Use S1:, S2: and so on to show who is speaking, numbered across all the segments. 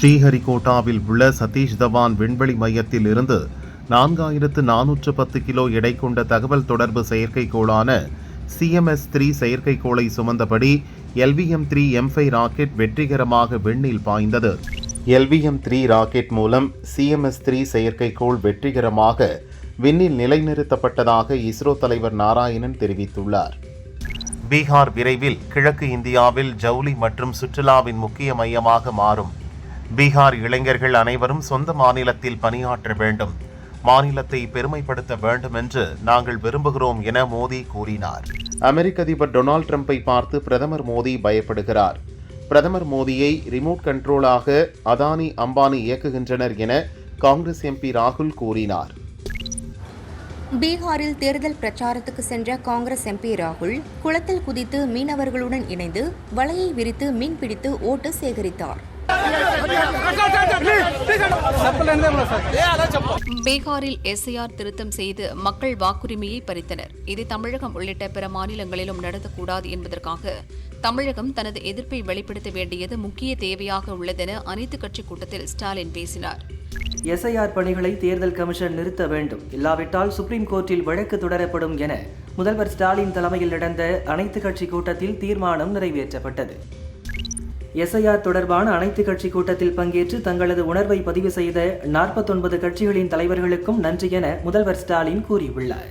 S1: ஸ்ரீஹரிகோட்டாவில் உள்ள சதீஷ் தவான் விண்வெளி மையத்தில் இருந்து 4410 கிலோ எடை கொண்ட தகவல் தொடர்பு செயற்கைக்கோளான CMS-3 செயற்கைக்கோளை சுமந்தபடி LVM-3 M5 ராக்கெட் வெற்றிகரமாக விண்ணில் பாய்ந்தது. LVM-3 ராக்கெட் மூலம் CMS-3 செயற்கைக்கோள் வெற்றிகரமாக விண்ணில் நிலைநிறுத்தப்பட்டதாக இஸ்ரோ தலைவர் நாராயணன் தெரிவித்துள்ளார். பீகார் விரைவில் கிழக்கு இந்தியாவில் ஜவுளி மற்றும் சுற்றுலாவின் முக்கிய மையமாக மாறும். பீகார் இளைஞர்கள் அனைவரும் சொந்த மாநிலத்தில் பணியாற்ற வேண்டும், மாநிலத்தை பெருமைப்படுத்த வேண்டும் என்று நாங்கள் விரும்புகிறோம் என மோடி கூறினார். அமெரிக்க அதிபர் டொனால்ட் ட்ரம்பை பார்த்து பிரதமர் மோடி பயப்படுகிறார். பிரதமர் மோடியை ரிமோட் கண்ட்ரோலாக அதானி அம்பானி இயக்குகின்றனர் என காங்கிரஸ் MP ராகுல் கூறினார்.
S2: பீகாரில் தேர்தல் பிரச்சாரத்துக்கு சென்ற காங்கிரஸ் MP ராகுல் குளத்தில் குதித்து மீனவர்களுடன் இணைந்து வலையை விரித்து மீன்பிடித்து ஓட்டு சேகரித்தார்.
S3: பீகாரில் SIR திருத்தம் செய்து மக்கள் வாக்குரிமையை பறித்தனர். இது தமிழகம் உள்ளிட்ட பிற மாநிலங்களிலும் நடத்தக்கூடாது என்பதற்காக தமிழகம் தனது எதிர்ப்பை வெளிப்படுத்த வேண்டியது முக்கிய தேவையாக உள்ளதென அனைத்துக் கட்சி கூட்டத்தில் ஸ்டாலின் பேசினார்.
S4: SIR பணிகளை தேர்தல் கமிஷன் நிறுத்த வேண்டும், இல்லாவிட்டால் சுப்ரீம் கோர்ட்டில் வழக்கு தொடரப்படும் என முதல்வர் ஸ்டாலின் தலைமையில் நடந்த அனைத்துக் கட்சி கூட்டத்தில் தீர்மானம் நிறைவேற்றப்பட்டது. SIR தொடர்பான அனைத்துக் கட்சி கூட்டத்தில் பங்கேற்று தங்களது உணர்வை பதிவு செய்த 49 கட்சிகளின் தலைவர்களுக்கும் நன்றி என முதல்வர் ஸ்டாலின் கூறியுள்ளார்.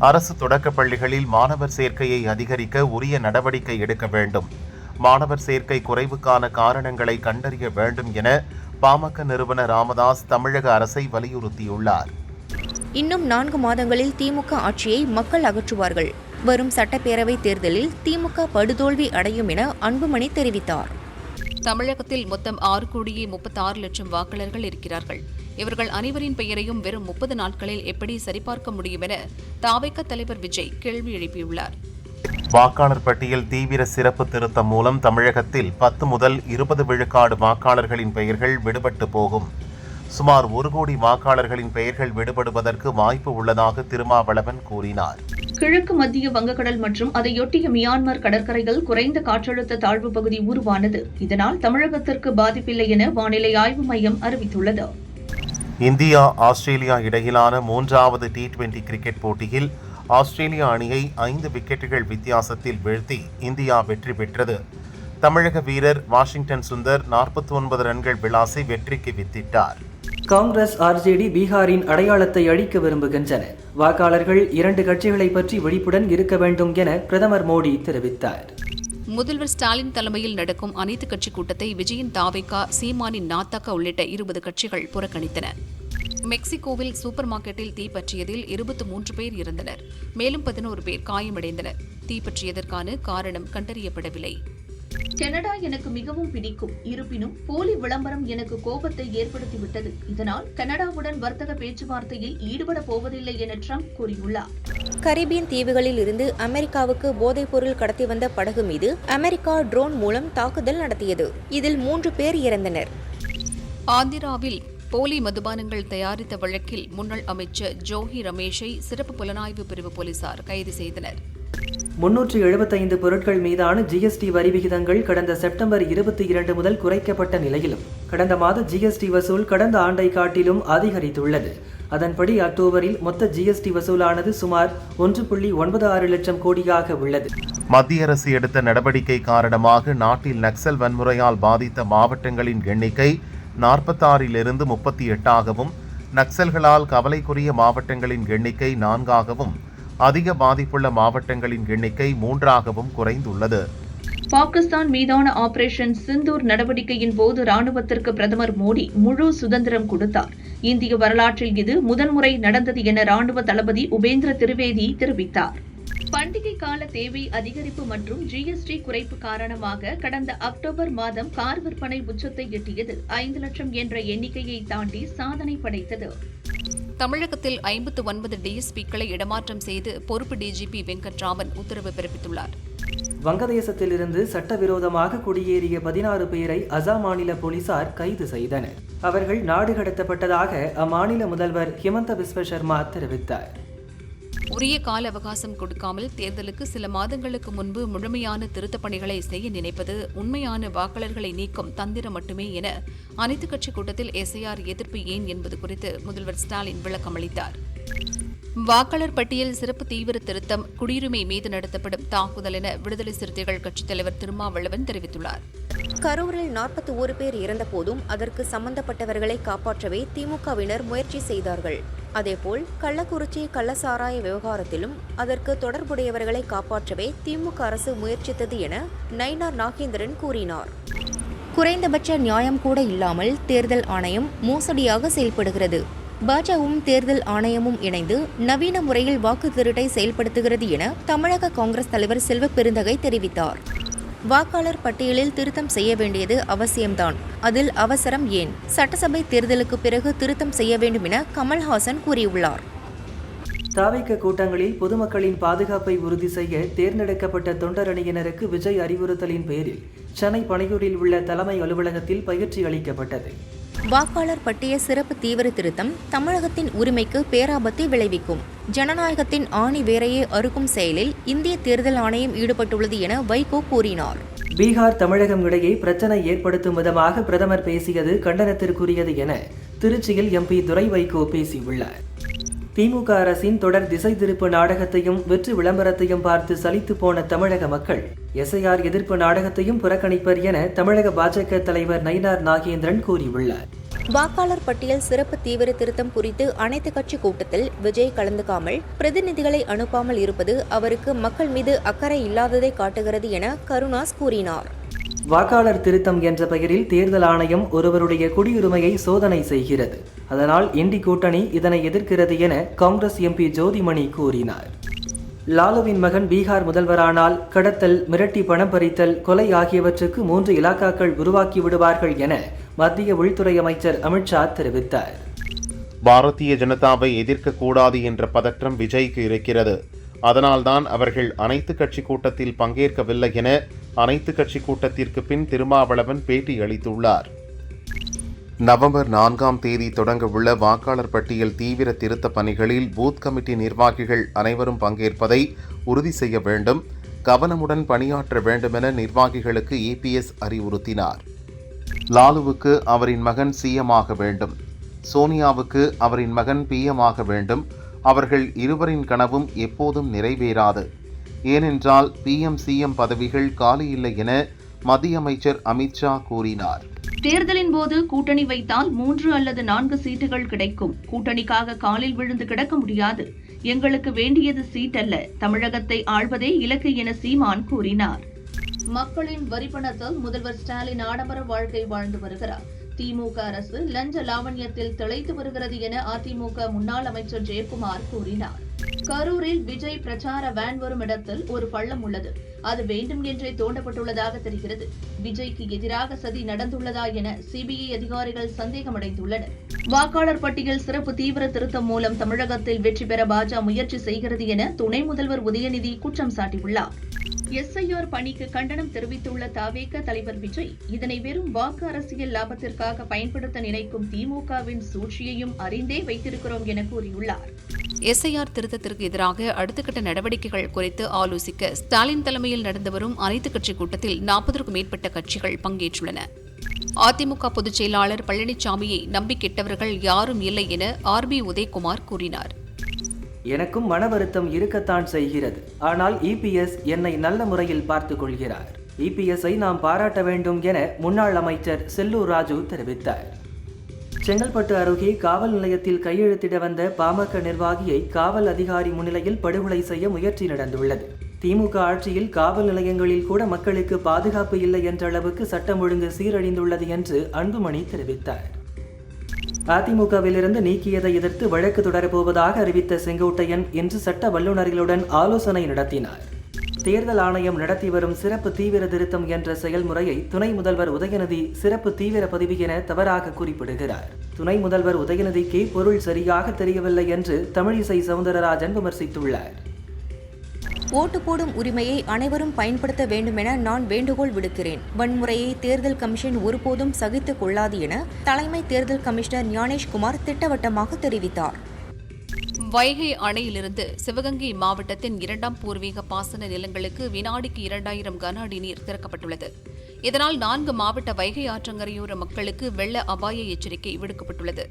S1: அரசு தொடக்கப் பள்ளிகளில் மாணவர் சேர்க்கையை அதிகரிக்க உரிய நடவடிக்கை எடுக்க வேண்டும், மாணவர் சேர்க்கை குறைவுக்கான காரணங்களை கண்டறிய வேண்டும் என பாமக நிறுவனர் ராமதாஸ் தமிழக அரசை வலியுறுத்தியுள்ளார்.
S2: இன்னும் 4 மாதங்களில் திமுக ஆட்சியை மக்கள் அகற்றுவார்கள். வரும் சட்டப்பேரவை தேர்தலில் திமுக படுதோல்வி அடையும் என அன்புமணி தெரிவித்தார்.
S3: தமிழகத்தில் மொத்தம் 6,36,00,000 வாக்காளர்கள் இருக்கிறார்கள். இவர்கள் அனைவரின் பெயரையும் வெறும் 30 நாட்களில் எப்படி சரிபார்க்க முடியும் என தவிக தலைவர் விஜய் கேள்வி எழுப்பியுள்ளார்.
S1: வாக்காளர் பட்டியல் தீவிர சிறப்பு திருத்தம் மூலம் தமிழகத்தில் 10 முதல் 20 விழுக்காடு வாக்காளர்களின் பெயர்கள் விடுபட்டு போகும். சுமார் 1 கோடி வாக்காளர்களின் பெயர்கள் விடுபடுவதற்கு வாய்ப்பு உள்ளதாக திருமாவளவன் கூறினார்.
S5: கிழக்கு மத்திய வங்கக்கடல் மற்றும் அதையொட்டிய மியான்மர் கடற்கரையில் குறைந்த காற்றழுத்த தாழ்வு பகுதி உருவானது. இதனால் தமிழகத்திற்கு பாதிப்பில்லை என வானிலை ஆய்வு மையம் அறிவித்துள்ளது.
S1: இந்தியா ஆஸ்திரேலியா இடையிலான 3வது T20 கிரிக்கெட் போட்டியில் ஆஸ்திரேலியா அணியை 5 விக்கெட்டுகள் வித்தியாசத்தில் வீழ்த்தி இந்தியா வெற்றி பெற்றது. தமிழக வீரர் வாஷிங்டன் சுந்தர் 49 ரன்கள் விளாசி வெற்றிக்கு வித்திட்டார்.
S4: காங்கிரஸ் RJD பீகாரின் அடையாளத்தை அழிக்க விரும்புகின்றன. வாக்காளர்கள் 2 கட்சிகளை பற்றி விழிப்புடன் இருக்க வேண்டும் என பிரதமர் மோடி தெரிவித்தார்.
S3: முதல்வர் ஸ்டாலின் தலைமையில் நடக்கும் அனைத்துக் கட்சி கூட்டத்தை விஜயின் தாவேகா, சீமானின் நாத்தக உள்ளிட்ட 20 கட்சிகள் புறக்கணித்தன. மெக்சிகோவில் சூப்பர் மார்க்கெட்டில் தீப்பற்றியதில் 23 பேர் இறந்தனர். மேலும் 11 பேர் காயமடைந்தனர். தீப்பற்றியதற்கான காரணம் கண்டறியப்படவில்லை.
S5: கனடா எனக்கு மிகவும் பிடிக்கும், இருப்பினும் போலி விளம்பரம் எனக்கு கோபத்தை ஏற்படுத்திவிட்டது. இதனால் கனடாவுடன் வர்த்தக பேச்சுவார்த்தையில் ஈடுபட போவதில்லை என ட்ரம்ப் கூறியுள்ளார்.
S2: கரிபியன் தீவுகளில் இருந்து அமெரிக்காவுக்கு போதைப்பொருள் கடத்தி வந்த படகு மீது அமெரிக்கா ட்ரோன் மூலம் தாக்குதல் நடத்தியது. இதில் 3 பேர் இறந்தனர்.
S3: ஆந்திராவில் போலி மதுபானங்கள் தயாரித்த வழக்கில் முன்னாள் அமைச்சர் ஜோஹி ரமேஷை சிறப்பு புலனாய்வு பிரிவு போலீசார் கைது செய்தனர்.
S4: 375 பொருட்கள் மீதான GST வரி விகிதங்கள் கடந்த செப்டம்பர் 22 முதல் குறைக்கப்பட்ட நிலையிலும் கடந்த மாத GST வசூல் கடந்த ஆண்டை காட்டிலும் அதிகரித்துள்ளது. அதன்படி அக்டோபரில் மொத்த GST வசூலானது சுமார் 1.96 லட்சம் கோடியாக உள்ளது.
S1: மத்திய அரசு எடுத்த நடவடிக்கை காரணமாக நாட்டில் நக்சல் வன்முறையால் பாதித்த மாவட்டங்களின் எண்ணிக்கை 46 38ஆகவும், நக்சல்களால் கவலைக்குரிய மாவட்டங்களின் எண்ணிக்கை 4ஆகவும், அதிக பாதிப்புள்ள மாவட்டங்களின் எண்ணிக்கை 3ஆகவும் குறைந்துள்ளது.
S5: பாகிஸ்தான் மீதான ஆபரேஷன் சிந்தூர் நடவடிக்கையின் போது ராணுவத்திற்கு பிரதமர் மோடி முழு சுதந்திரம் கொடுத்தார். இந்திய வரலாற்றில் இது முதன்முறை நடந்தது என ராணுவ தளபதி உபேந்திர திரிவேதி தெரிவித்தார். பண்டிகை கால தேவை அதிகரிப்பு மற்றும் GST குறைப்பு காரணமாக கடந்த அக்டோபர் மாதம் கார் விற்பனை உச்சத்தை எட்டியது. 5 லட்சம் என்ற எண்ணிக்கையை தாண்டி சாதனை படைத்தது.
S3: தமிழகத்தில் 59 DSP-க்களை இடமாற்றம் செய்து பொறுப்பு DGP வெங்கட்ராமன் உத்தரவு பிறப்பித்துள்ளார்.
S4: வங்கதேசத்திலிருந்து சட்டவிரோதமாக குடியேறிய 16 பேரை அசாம் மாநில போலீசார் கைது செய்தனர். அவர்கள் நாடு கடத்தப்பட்டதாக அம்மாநில முதல்வர் ஹிமந்த பிஸ்வ சர்மா தெரிவித்தார்.
S3: உரிய கால அவகாசம் கொடுக்காமல் தேர்தலுக்கு சில மாதங்களுக்கு முன்பு முழுமையான திருத்தப் பணிகளை செய்ய நினைப்பது உண்மையான வாக்காளர்களை நீக்கும் தந்திரம் மட்டுமே என அனைத்துக் கட்சி கூட்டத்தில் எஸ்ஐஆர் எதிர்ப்பு ஏன் என்பது குறித்து முதல்வர் ஸ்டாலின் விளக்கமளித்தார். வாக்காளர் பட்டியல் சிறப்பு தீவிர திருத்தம் குடியுரிமை மீது நடத்தப்படும் தாக்குதல் என விடுதலை சிறுத்தைகள் கட்சித் தலைவர் திருமாவளவன் தெரிவித்துள்ளார்.
S2: கரூரில் 41 பேர் இறந்தபோதும் அதற்கு சம்பந்தப்பட்டவர்களை காப்பாற்றவே திமுகவினர் முயற்சி செய்தார்கள். அதேபோல் கள்ளக்குறிச்சி கள்ளசாராய விவகாரத்திலும் அதற்கு தொடர்புடையவர்களை காப்பாற்றவே திமுக அரசு முயற்சித்தது என நயினார் நாகேந்திரன் கூறினார். குறைந்தபட்ச நியாயம் கூட இல்லாமல் தேர்தல் ஆணையம் மோசடியாக செயல்படுகிறது. பாஜகவும் தேர்தல் ஆணையமும் இணைந்து நவீன முறையில் வாக்கு திருட்டை செயல்படுத்துகிறது என தமிழக காங்கிரஸ் தலைவர் செல்வ பெருந்தகை தெரிவித்தார். வாக்காளர் பட்டியலில் திருத்தம் செய்ய வேண்டியது அவசியம்தான், அதில் அவசரம் ஏன்? சட்டசபை தேர்தலுக்கு பிறகு திருத்தம் செய்ய வேண்டும் என கமல்ஹாசன் கூறியுள்ளார்.
S4: தாவேக கூட்டங்களில் பொதுமக்களின் பாதுகாப்பை உறுதி செய்ய தேர்ந்தெடுக்கப்பட்ட தொண்டரணியினருக்கு விஜய் அறிவுறுத்தலின் பேரில் சென்னை பனையூரில் உள்ள தலைமை அலுவலகத்தில் பயிற்சி அளிக்கப்பட்டது.
S2: வாக்காளர் பட்டியல் சிறப்பு தீவிர திருத்தம் தமிழகத்தின் உரிமைக்கு பேராபத்தை விளைவிக்கும். ஜனநாயகத்தின் ஆணி வேரையே அறுக்கும் செயலில் இந்திய தேர்தல் ஆணையம் ஈடுபட்டுள்ளது என வைகோ கூறினார்.
S4: பீகார் தமிழகம் இடையே பிரச்சனை ஏற்படுத்தும் விதமாக பிரதமர் பேசியது கண்டனத்திற்குரியது என திருச்சியில் எம்பி துரை வைகோ பேசியுள்ளார். திமுக அரசின் தொடர் திசை திருப்பு நாடகத்தையும் வெற்றி விளம்பரத்தையும் பார்த்து சலித்து போன தமிழக மக்கள் எஸ்ஐஆர் எதிர்ப்பு நாடகத்தையும் புறக்கணிப்பர் என தமிழக பாஜக தலைவர் நயினார் நாகேந்திரன் கூறியுள்ளார்.
S2: வாக்காளர் பட்டியல் சிறப்பு தீவிர திருத்தம் குறித்து அனைத்து கட்சி கூட்டத்தில் விஜய் கலந்துக்காமல் பிரதிநிதிகளை அனுப்பாமல் இருப்பது அவருக்கு மக்கள் மீது அக்கறை இல்லாததை காட்டுகிறது என கருணாஸ் கூறினார்.
S4: வாக்காளர் திருத்தம் என்ற பெயரில் தேர்தல் ஆணையம் ஒருவருடைய குடியுரிமையை சோதனை செய்கிறது. அதனால் இண்டி கூட்டணி இதனை எதிர்க்கிறது என காங்கிரஸ் எம்பி ஜோதிமணி கூறினார். லாலுவின் மகன் பீகார் முதல்வரானால் கடத்தல், மிரட்டி பணம் பறித்தல், கொலை ஆகியவற்றுக்கு 3 இலாக்காக்கள் உருவாக்கி விடுவார்கள் என மத்திய உள்துறை அமைச்சர் அமித்ஷா தெரிவித்தார்.
S1: பாரதிய ஜனதாவை எதிர்க்கக்கூடாது என்ற பதற்றம் விஜய்க்கு இருக்கிறது. அதனால்தான் அவர்கள் அனைத்து கட்சி கூட்டத்தில் பங்கேற்கவில்லை என அனைத்து கட்சி கூட்டத்திற்கு பின் திருமாவளவன் பேட்டி அளித்துள்ளார். நவம்பர் 4ஆம் தேதி தொடங்கவுள்ள வாக்காளர் பட்டியல் தீவிர திருத்த பணிகளில் பூத் கமிட்டி நிர்வாகிகள் அனைவரும் பங்கேற்பதை உறுதி செய்ய வேண்டும், கவனமுடன் பணியாற்ற வேண்டும் என நிர்வாகிகளுக்கு EPS அறிவுறுத்தினார். லாலுவுக்கு அவரின் மகன் CM ஆக வேண்டும், சோனியாவுக்கு அவரின் மகன் PM ஆக வேண்டும். அவர்கள் இருவரின் கனவும் எப்போதும் நிறைவேறாது. ஏனென்றால் PM CM பதவிகள் காலி இல்லை என மத்திய அமைச்சர் அமித்ஷா கூறினார்.
S5: தேர்தலின் போது கூட்டணி வைத்தால் 3 அல்லது 4 சீட்டுகள் கிடைக்கும். கூட்டணிக்காக காலில் விழுந்து கிடக்க முடியாது. எங்களுக்கு வேண்டியது சீட் அல்ல, தமிழகத்தை ஆள்வதே இலக்கு என சீமான் கூறினார். மக்களின் வரிப்பணத்தால் முதல்வர் ஸ்டாலின் ஆடம்பர வாழ்க்கை வாழ்ந்து வருகிறார். திமுக அரசு லஞ்ச லாவண்யத்தில் திளைத்து வருகிறது என அதிமுக முன்னாள் அமைச்சர் ஜெயக்குமார் கூறினார். கரூரில் விஜய் பிரச்சார வேன் வரும் இடத்தில் ஒரு பள்ளம் உள்ளது. அது வேண்டும் என்றே தோண்டப்பட்டுள்ளதாக தெரிகிறது. விஜய்க்கு எதிராக சதி நடந்துள்ளதா என CBI அதிகாரிகள் சந்தேகமடைந்துள்ளனர். வாக்காளர் பட்டியல் சிறப்பு தீவிர திருத்தம் மூலம் தமிழகத்தில் வெற்றி பெற பாஜக முயற்சி செய்கிறது என துணை முதல்வர் உதயநிதி குற்றம் சாட்டியுள்ளார். SIR பணிக்கு கண்டனம் தெரிவித்துள்ள தாவேக தலைவர் விஜய் இதனை வெறும் வாக்கு அரசியல் லாபத்திற்காக பயன்படுத்த நினைக்கும் திமுகவின் சூழ்ச்சியையும் அறிந்தே வைத்திருக்கிறோம் என கூறியுள்ளார்.
S3: SIR திருத்தத்திற்கு எதிராக அடுத்த கட்ட நடவடிக்கைகள் குறித்து ஆலோசிக்க ஸ்டாலின் தலைமையில் நடந்து வரும் அனைத்துக் கட்சி கூட்டத்தில் 40க்கும் மேற்பட்ட கட்சிகள் பங்கேற்றுள்ளன. அதிமுக பொதுச் செயலாளர் பழனிசாமியை நம்பி கெட்டவர்கள் யாரும் இல்லை என RB உதயகுமார் கூறினார்.
S4: எனக்கும் மன வருத்தம் இருக்கத்தான் செய்கிறது. ஆனால் EPS என்னை நல்ல முறையில் பார்த்துக் கொள்கிறார். EPS-ஐ நாம் பாராட்ட வேண்டும் என முன்னாள் அமைச்சர் செல்லூர் ராஜு தெரிவித்தார். செங்கல்பட்டு அருகே காவல் நிலையத்தில் கையெழுத்திட வந்த பாமக நிர்வாகியை காவல் அதிகாரி முன்னிலையில் படுகொலை செய்ய முயற்சி நடந்துள்ளது. திமுக ஆட்சியில் காவல் நிலையங்களில் கூட மக்களுக்கு பாதுகாப்பு இல்லை என்ற அளவுக்கு சட்டம் ஒழுங்கு சீரழிந்துள்ளது என்று அன்புமணி தெரிவித்தார். அதிமுகவிலிருந்து நீக்கியதை எதிர்த்து வழக்கு தொடரப்போவதாக அறிவித்த செங்கோட்டையன் இன்று சட்ட வல்லுநர்களுடன் ஆலோசனை நடத்தினார். தேர்தல் ஆணையம் நடத்தி வரும் சிறப்பு தீவிர திருத்தம் என்ற செயல்முறையை துணை முதல்வர் உதயநிதி சிறப்பு தீவிர பதிவு என தவறாக குறிப்பிடுகிறார். துணை முதல்வர் உதயநிதிக்கு பொருள் சரியாக தெரியவில்லை என்று தமிழிசை சவுந்தரராஜன் விமர்சித்துள்ளார்.
S2: ஓட்டு போடும் உரிமையை அனைவரும் பயன்படுத்த வேண்டும் என நான் வேண்டுகோள் விடுக்கிறேன். வன்முறையை தேர்தல் கமிஷன் ஒருபோதும் சகித்துக் கொள்ளாது என தலைமை தேர்தல் கமிஷனர் ஞானேஷ்குமார் திட்டவட்டமாக தெரிவித்தார்.
S3: வைகை அணையிலிருந்து சிவகங்கை மாவட்டத்தின் 2ஆம் பூர்வீக பாசன நிலங்களுக்கு வினாடிக்கு 2000 கன அடி நீர் திறக்கப்பட்டுள்ளது. இதனால் 4 மாவட்ட வைகை ஆற்றங்கரையோர மக்களுக்கு வெள்ள அபாய எச்சரிக்கை விடுக்கப்பட்டுள்ளது.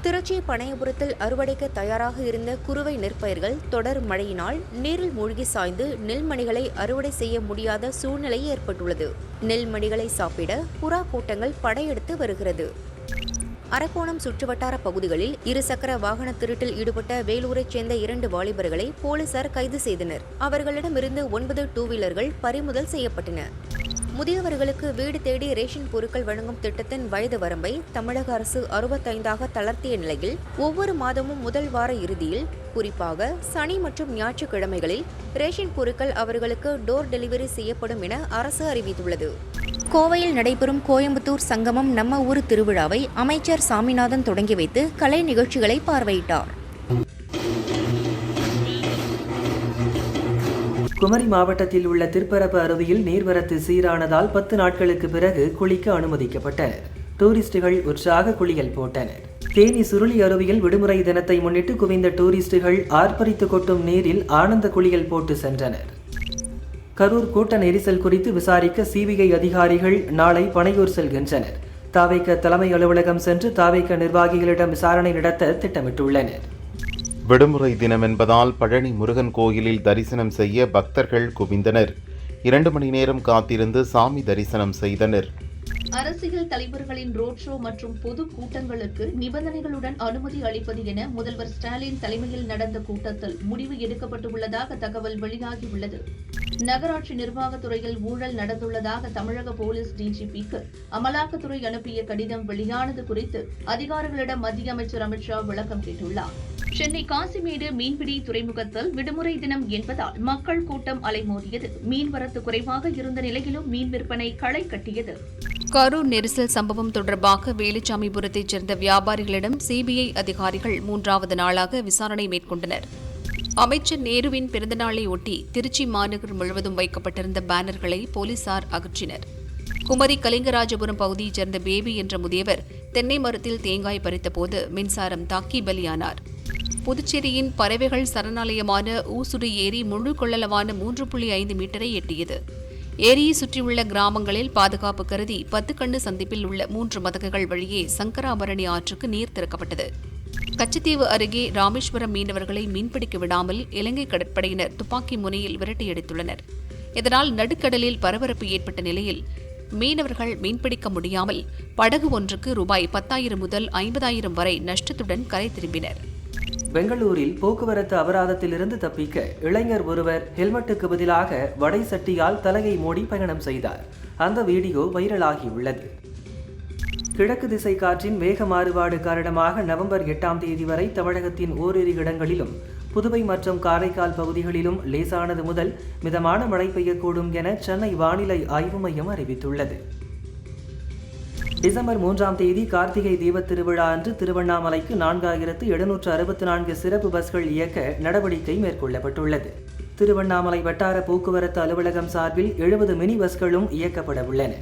S2: திருச்சி பனையபுரத்தில் அறுவடைக்கு தயாராக இருந்த குறுவை நெற்பயிர்கள் தொடர் மழையினால் நீரில் மூழ்கி சாய்ந்து நெல்மணிகளை அறுவடை செய்ய முடியாத சூழ்நிலை ஏற்பட்டுள்ளது. நெல்மணிகளை சாப்பிட புறா கூட்டங்கள் படையெடுத்து வருகிறது. அரக்கோணம் சுற்றுவட்டார பகுதிகளில் இருசக்கர வாகன திருட்டில் ஈடுபட்ட வேலூரைச் சேர்ந்த 2 வாலிபர்களை போலீசார் கைது செய்தனர். அவர்களிடமிருந்து 9 டூவீலர்கள் பறிமுதல் செய்யப்பட்டன. முதியவர்களுக்கு வீடு தேடி ரேஷன் பொருட்கள் வழங்கும் திட்டத்தின் வயது வரம்பை தமிழக அரசு 65ஆக தளர்த்திய நிலையில் ஒவ்வொரு மாதமும் முதல் வார இறுதியில், குறிப்பாக சனி மற்றும் ஞாயிற்றுக்கிழமைகளில் ரேஷன் பொருட்கள் அவர்களுக்கு டோர் டெலிவரி செய்யப்படும் என அரசு அறிவித்துள்ளது. கோவையில் நடைபெறும் கோயம்புத்தூர் சங்கமம் நம்ம ஊர் திருவிழாவை அமைச்சர் சாமிநாதன் தொடங்கி வைத்து கலை நிகழ்ச்சிகளை பார்வையிட்டார்.
S4: குமரி மாவட்டத்தில் உள்ள திருப்பரப்பு அருவியில் நீர்வரத்து சீரானதால் 10 நாட்களுக்கு பிறகு குளிக்க அனுமதிக்கப்பட்டனர். டூரிஸ்டுகள் உற்சாக குளியல் போட்டனர். தேனி சுருளி அருவியில் விடுமுறை தினத்தை முன்னிட்டு குவிந்த டூரிஸ்டுகள் ஆர்ப்பரித்து கொட்டும் நீரில் ஆனந்த குளியல் போட்டு சென்றனர். கரூர் கூட்ட நெரிசல் குறித்து விசாரிக்க சிபிஐ அதிகாரிகள் நாளை பனையூர் செல்கின்றனர். தாவேக தலைமை அலுவலகம் சென்று தாவேக நிர்வாகிகளிடம் விசாரணை நடத்த திட்டமிட்டுள்ளனர்.
S1: விடுமுறை தினம் என்பதால் பழனி முருகன் கோயிலில் தரிசனம் செய்ய பக்தர்கள் குவிந்தனர். 2 மணி நேரம் காத்திருந்து சாமி தரிசனம் செய்தனர்.
S5: அரசியல் தலைவர்களின் ரோட் ஷோ மற்றும் பொது கூட்டங்களுக்கு நிபந்தனைகளுடன் அனுமதி அளிப்பது என முதல்வர் ஸ்டாலின் தலைமையில் நடந்த கூட்டத்தில் முடிவு எடுக்கப்பட்டுள்ளதாக தகவல் வெளியாகியுள்ளது. நகராட்சி நிர்வாகத்துறையில் ஊழல் நடந்துள்ளதாக தமிழக போலீஸ் டிஜிபிக்கு அமலாக்கத்துறை அனுப்பிய கடிதம் வெளியானது குறித்து அதிகாரிகளிடம் மத்திய அமைச்சர் அமித்ஷா விளக்கம் கேட்டுள்ளார். சென்னை காசிமேடு மீன்பிடி துறைமுகத்தில் விடுமுறை தினம் என்பதால் மக்கள் கூட்டம் அலைமோதியது. மீன்வரத்து குறைவாக இருந்த நிலையிலும் மீன் விற்பனை களை கட்டியது.
S3: கரூர் நெரிசல் சம்பவம் தொடர்பாக வேலுச்சாமிபுரத்தைச் சேர்ந்த வியாபாரிகளிடம் சிபிஐ அதிகாரிகள் 3வது நாளாக விசாரணை மேற்கொண்டனர். அமைச்சர் நேருவின் பிறந்தநாளை ஒட்டி திருச்சி மாநகர் முழுவதும் வைக்கப்பட்டிருந்த பேனர்களை போலீசார் அகற்றினர். குமரி கலிங்கராஜபுரம் பகுதியைச் சேர்ந்த பேபி என்ற முதியவர் தென்னை மரத்தில் தேங்காய் பறித்தபோது மின்சாரம் தாக்கி பலியானார். புதுச்சேரியின் பறவைகள் சரணாலயமான ஊசுடு ஏரி முழு கொள்ளளவான 3.5 மீட்டரை எட்டியது. ஏரியை சுற்றியுள்ள கிராமங்களில் பாதுகாப்பு கருதி 10 கண்ணு சந்திப்பில் உள்ள 3 மதகுகள் வழியே சங்கராபரணி ஆற்றுக்கு நீர் திறக்கப்பட்டது. கச்சத்தீவு அருகே ராமேஸ்வரம் மீனவர்களை மீன்பிடிக்க விடாமல் இலங்கை கடற்படையினர் துப்பாக்கி முனையில் விரட்டியடித்துள்ளனர். இதனால் நடுக்கடலில் பரபரப்பு ஏற்பட்ட நிலையில் மீனவர்கள் மீன்பிடிக்க முடியாமல் படகு ஒன்றுக்கு ரூபாய் 10,000 முதல் 50,000 வரை நஷ்டத்துடன் கரை திரும்பினர்.
S4: பெங்களூரில் போக்குவரத்து அபராதத்திலிருந்து தப்பிக்க இளைஞர் ஒருவர் ஹெல்மெட்டுக்கு பதிலாக வடை சட்டியால் தலையை மூடி பயணம் செய்தார். அந்த வீடியோ வைரலாகியுள்ளது. கிழக்கு திசை காற்றின் வேக மாறுபாடு காரணமாக நவம்பர் 8ஆம் தேதி வரை தமிழகத்தின் ஓரிரு இடங்களிலும் புதுவை மற்றும் காரைக்கால் பகுதிகளிலும் லேசானது முதல் மிதமான மழை பெய்யக்கூடும் என சென்னை வானிலை ஆய்வு மையம் அறிவித்துள்ளது. டிசம்பர் 3ஆம் தேதி கார்த்திகை தீபத் திருவிழா அன்று திருவண்ணாமலைக்கு 4764 சிறப்பு பஸ்கள் இயக்க நடவடிக்கை மேற்கொள்ளப்பட்டுள்ளது. திருவண்ணாமலை வட்டார போக்குவரத்து அலுவலகம் சார்பில் 70 மினி பஸ்களும் இயக்கப்பட உள்ளன.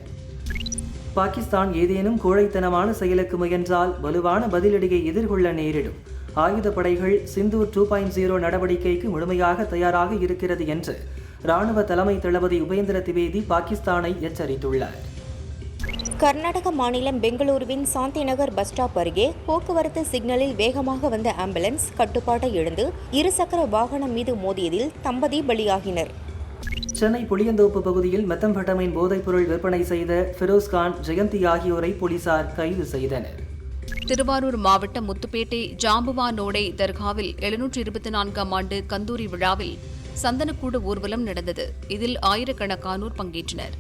S4: பாகிஸ்தான் ஏதேனும் கோழைத்தனமான செயலுக்கு முயன்றால் வலுவான பதிலடியை எதிர்கொள்ள நேரிடும். ஆயுதப்படைகள் சிந்தூர் 2.0 நடவடிக்கைக்கு முழுமையாக தயாராக இருக்கிறது என்று ராணுவ தலைமை தளபதி உபேந்திர திவேதி பாகிஸ்தானை எச்சரித்துள்ளார்.
S2: கர்நாடக மாநிலம் பெங்களூருவின் சாந்திநகர் பஸ் ஸ்டாப் அருகே போக்குவரத்து சிக்னலில் வேகமாக வந்த ஆம்புலன்ஸ் கட்டுப்பாட்டை இழந்து இருசக்கர வாகனம் மீது மோதியதில் தம்பதி பலியாகினர்.
S4: சென்னை புளியந்தோப்பு பகுதியில் மெத்தம்பெட்டமைன் போதைப்பொருள் விற்பனை செய்த ஃபிரோஸ்கான், ஜெயந்தி ஆகியோரை போலீசார் கைது செய்தனர்.
S3: திருவாரூர் மாவட்டம் முத்துப்பேட்டை ஜாம்புவானோடை தர்காவில் 724ஆம் ஆண்டு கந்தூரி விழாவில் சந்தனக்கூடு ஊர்வலம் நடந்தது. இதில் ஆயிரக்கணக்கானோர் பங்கேற்றனர்.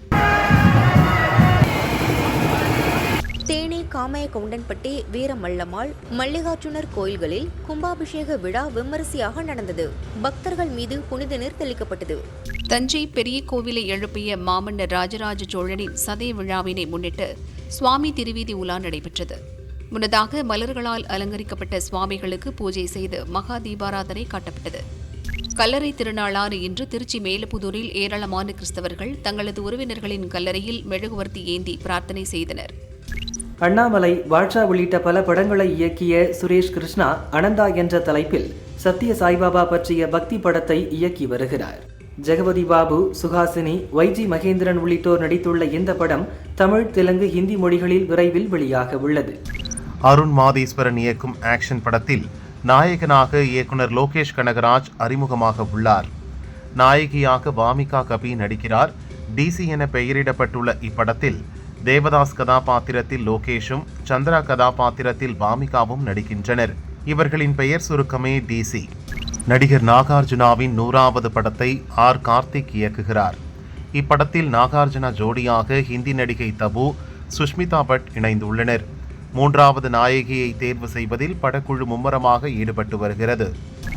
S2: தேனி காமையகவுண்டன்பட்டி வீரமல்லம்மாள் மல்லிகார்ஜுனர் கோயில்களில் கும்பாபிஷேக விழா விமரிசையாக நடந்தது. பக்தர்கள் மீது புனித நீர் தெளிக்கப்பட்டது.
S3: தஞ்சை பெரிய கோவிலை எழுப்பிய மாமன்னர் ராஜராஜ சோழனின் சதய விழாவினை முன்னிட்டு சுவாமி திருவீதி உலா நடைபெற்றது. முன்னதாக மலர்களால் அலங்கரிக்கப்பட்ட சுவாமிகளுக்கு பூஜை செய்து மகா தீபாராதனை காட்டப்பட்டது. கல்லறை திருநாளான இன்று திருச்சி மேலப்புதூரில் ஏராளமான கிறிஸ்தவர்கள் தங்களது உறவினர்களின் கல்லறையில் மெழுகுவர்த்தி ஏந்தி பிரார்த்தனை செய்தனர்.
S4: அண்ணாமலை, வாட்சா உள்ளிட்ட பல படங்களை இயக்கிய சுரேஷ் கிருஷ்ணா அனந்தா என்ற தலைப்பில் சத்ய சாய்பாபா பற்றிய பக்தி படத்தை இயக்கி வருகிறார். ஜெகபதி பாபு, சுஹாசினி, வைஜி மகேந்திரன் உள்ளிட்டோர் நடித்துள்ள இந்த படம் தமிழ், தெலுங்கு, ஹிந்தி மொழிகளில் விரைவில் வெளியாக உள்ளது.
S1: அருண் மாதேஸ்வரன் இயக்கும் ஆக்ஷன் படத்தில் நாயகனாக இயக்குனர் லோகேஷ் கனகராஜ் அறிமுகமாக உள்ளார். நாயகியாக வாமிகா கபி நடிக்கிறார். டிசி என பெயரிடப்பட்டுள்ள இப்படத்தில் தேவதாஸ் கதாபாத்திரத்தில் லோகேஷும், சந்திரா கதாபாத்திரத்தில் வாமிகாவும் நடிக்கின்றனர். இவர்களின் பெயர் சுருக்கமே டிசி. நடிகர் நாகார்ஜுனாவின் 100வது படத்தை ஆர். கார்த்திக் இயக்குகிறார். இப்படத்தில் நாகார்ஜுனா ஜோடியாக ஹிந்தி நடிகை தபு, சுஷ்மிதா பட் இணைந்துள்ளனர். 3வது நாயகியை தேர்வு செய்வதில் படக்குழு மும்முரமாக ஈடுபட்டு வருகிறது.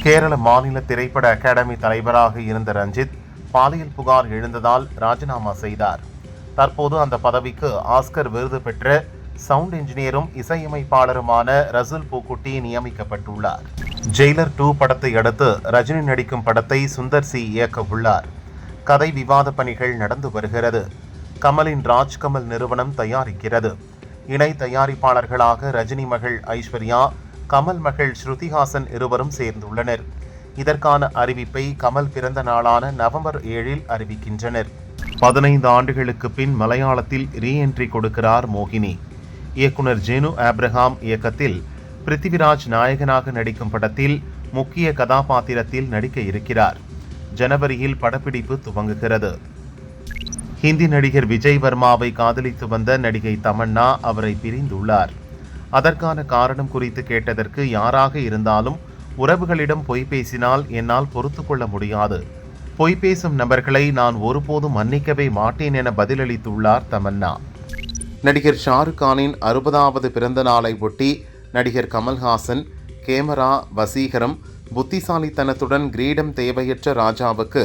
S1: கேரள மாநில திரைப்பட அகாடமி தலைவராக இருந்த ரஞ்சித் பாலியல் புகார் எழுந்ததால் ராஜினாமா செய்தார். தற்போது அந்த பதவிக்கு ஆஸ்கர் விருது பெற்ற சவுண்ட் இன்ஜினியரும் இசையமைப்பாளருமான ரசூல் பூக்குட்டி நியமிக்கப்பட்டுள்ளார். ஜெயிலர் 2 படத்தை அடுத்து ரஜினி நடிக்கும் படத்தை சுந்தர் சி இயக்க உள்ளார். கதை விவாத பணிகள் நடந்து வருகிறது. கமலின் ராஜ்கமல் நிறுவனம் தயாரிக்கிறது. இணை தயாரிப்பாளர்களாக ரஜினி மகள் ஐஸ்வர்யா, கமல் மகள் ஸ்ருதிஹாசன் இருவரும் சேர்ந்துள்ளனர். இதற்கான அறிவிப்பை கமல் பிறந்த நாளான நவம்பர் 7 அறிவிக்கின்றனர். 15 ஆண்டுகளுக்கு பின் மலையாளத்தில் ரீஎன்ட்ரி கொடுக்கிறார் மோகினி. இயக்குனர் ஜேனு ஆப்ரஹாம் இயக்கத்தில் பிருத்திவிராஜ் நாயகனாக நடிக்கும் படத்தில் முக்கிய கதாபாத்திரத்தில் நடிக்க இருக்கிறார். ஜனவரியில் படப்பிடிப்பு துவங்குகிறது. ஹிந்தி நடிகர் விஜய் வர்மாவை காதலித்து வந்த நடிகை தமன்னா அவரை பிரிந்துள்ளார். அதற்கான காரணம் குறித்து கேட்டதற்கு, யாராக இருந்தாலும் உறவுகளிடம் பொய் பேசினால் என்னால் பொறுத்து கொள்ள முடியாது. பொய் பேசும் நபர்களை நான் ஒருபோதும் மன்னிக்கவே மாட்டேன் என பதிலளித்துள்ளார் தமன்னா. நடிகர் ஷாருக் கானின் 60வது பிறந்த நாளை ஒட்டி நடிகர் கமல்ஹாசன் கேமரா, வசீகரம், புத்திசாலித்தனத்துடன் கிரீடம் தேவையற்ற ராஜாவுக்கு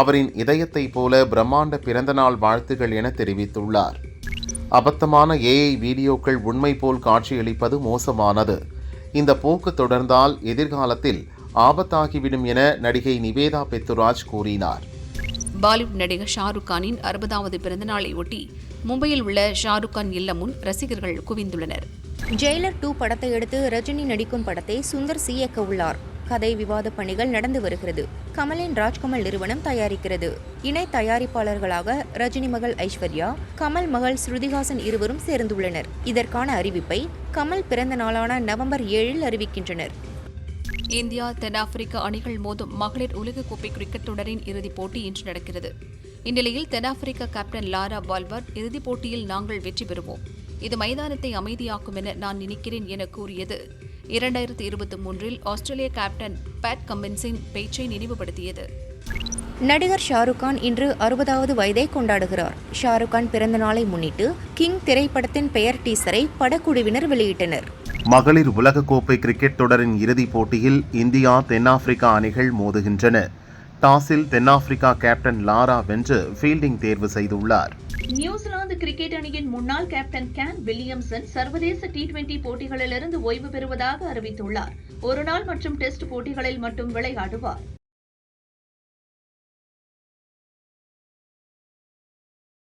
S1: அவரின் இதயத்தை போல பிரம்மாண்ட பிறந்தநாள் வாழ்த்துகள் என தெரிவித்துள்ளார். அபத்தமான ஏஐ வீடியோக்கள் உண்மை போல் காட்சியளிப்பது மோசமானது. இந்த போக்கு தொடர்ந்தால் எதிர்காலத்தில் ஆபத்தாகிவிடும் என நடிகை நிவேதா பெத்துராஜ் கூறினார்.
S3: பாலிவுட் நடிகர் ஷாருக் கானின் 60வது பிறந்தநாளை ஒட்டி மும்பையில் உள்ள ஷாருக் கான் இல்லம் முன் ரசிகர்கள் குவிந்துள்ளனர்.
S2: ஜெயிலர் 2 படத்தை அடுத்து ரஜினி நடிக்கும் படத்தை சுந்தர் சி இயக்க உள்ளார். கதை விவாத பணிகள் நடந்து வருகிறது. கமலின் ராஜ்கமல் நிறுவனம் தயாரிக்கிறது. இணை தயாரிப்பாளர்களாக ரஜினி மகள் ஐஸ்வர்யா, கமல் மகள் ஸ்ருதிஹாசன் இருவரும் சேர்ந்துள்ளனர். இதற்கான அறிவிப்பை கமல் பிறந்த நாளான நவம்பர் 7 அறிவிக்கின்றனர்.
S3: இந்தியா தென்னாப்பிரிக்கா அணிகள் மோதும் மகளிர் உலகக்கோப்பை கிரிக்கெட் தொடரின் இறுதிப் போட்டி இன்று நடக்கிறது. இந்நிலையில் தென்னாப்பிரிக்கா கேப்டன் லாரா பால்வர்ட் இறுதிப் போட்டியில் நாங்கள் வெற்றி பெறுவோம், இது மைதானத்தை அமைதியாக்கும் என நான் நினைக்கிறேன் என கூறியது 2023 ஆஸ்திரேலிய கேப்டன் பேட் கமின்ஸின் பேச்சை நினைவுபடுத்தியது.
S2: நடிகர் ஷாருக் கான் இன்று 60வது வயதை கொண்டாடுகிறார். ஷாருக் கான் பிறந்த நாளை முன்னிட்டு கிங் திரைப்படத்தின் பெயர் டீசரை படக்குழுவினர் வெளியிட்டனர்.
S1: மகளிர் உலகக்கோப்பை கிரிக்கெட் தொடரின் இறுதிப் போட்டியில் இந்தியா, தென்னாப்பிரிக்கா அணிகள் மோதுகின்றன. டாஸில் தென்னாப்பிரிக்கா கேப்டன் லாரா வென்று ஃபீல்டிங் தேர்வு செய்துள்ளார்.
S5: நியூசிலாந்து கிரிக்கெட் அணியின் முன்னாள் கேப்டன் கேன் வில்லியம்சன் சர்வதேச T20 போட்டிகளிலிருந்து ஓய்வு பெறுவதாக அறிவித்துள்ளார். ஒருநாள் மற்றும் டெஸ்ட் போட்டிகளில் மட்டும் விளையாடுவார்.